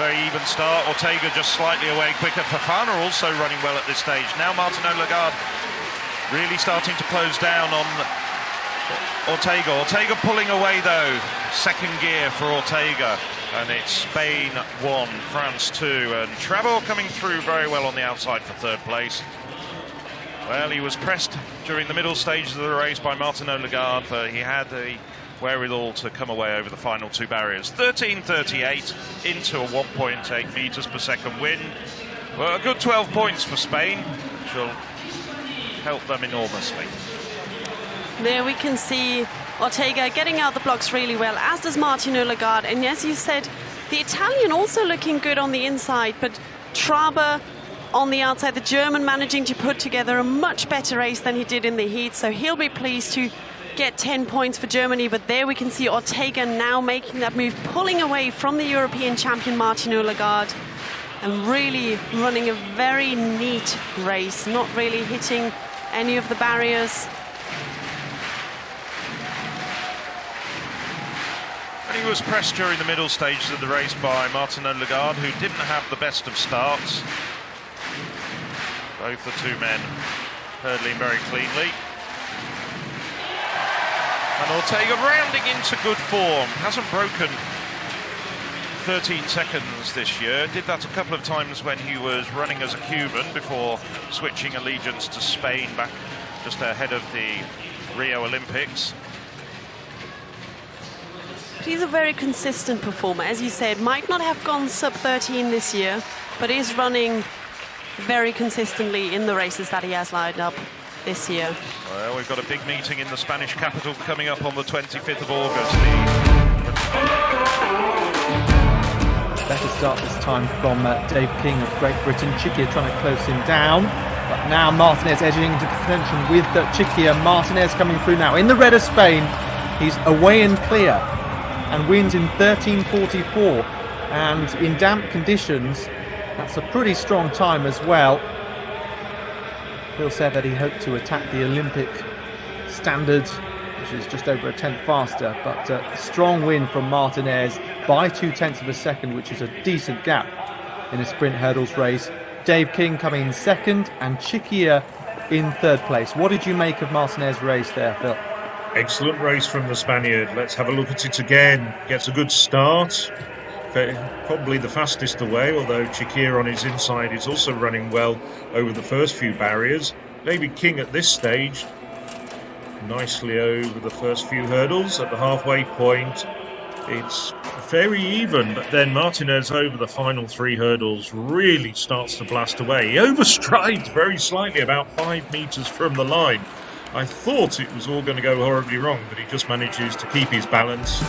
very even start. Ortega just slightly away quicker. Fofana also running well at this stage. Now Martinez really starting to close down on Ortega. Ortega pulling away though. Second gear for Ortega. And it's Spain 1, France 2. And Trabor coming through very well on the outside for third place. Well, he was pressed during the middle stages of the race by Martinez, but he had the wherewithal to come away over the final two barriers. 13.38 into a 1.8 meters per second win. Well, a good 12 points for Spain, which will help them enormously. There we can see Ortega getting out the blocks really well, as does Martinez. And as you said, the Italian also looking good on the inside, but Traber on the outside, the German managing to put together a much better race than he did in the heat, so he'll be pleased to get 10 points for Germany. But there we can see Ortega now making that move, pulling away from the European champion Martinez and really running a very neat race, not really hitting any of the barriers. And he was pressed during the middle stages of the race by Martinez who didn't have the best of starts. Both the two men hurdling very cleanly. And Ortega rounding into good form. Hasn't broken 13 seconds this year. Did that a couple of times when he was running as a Cuban before switching allegiance to Spain back just ahead of the Rio Olympics. He's a very consistent performer. As you said, might not have gone sub 13 this year, but is running very consistently in the races that he has lined up this year. Well, we've got a big meeting in the Spanish capital coming up on the 25th of August. Better start this time from Dave King of Great Britain. Chiquia trying to close him down, but now Martinez edging into contention with Chiquia. Martinez coming through now in the red of Spain. He's away and clear and wins in 13.44, and in damp conditions that's a pretty strong time as well. Phil said that he hoped to attack the Olympic standards, which is just over a tenth faster, but a strong win from Martinez by 0.2 of a second, which is a decent gap in a sprint hurdles race. Dave King coming in second and Chiquia in third place. What did you make of Martinez's race there, Phil? Excellent race from the Spaniard. Let's have a look at it again. Gets a good start. Probably the fastest away, although Chiquia on his inside is also running well over the first few barriers. David King at this stage nicely over the first few hurdles. At the halfway point it's very even, but then Martinez over the final three hurdles really starts to blast away. He overstrides very slightly, about 5 meters from the line. I thought it was all going to go horribly wrong, but he just manages to keep his balance.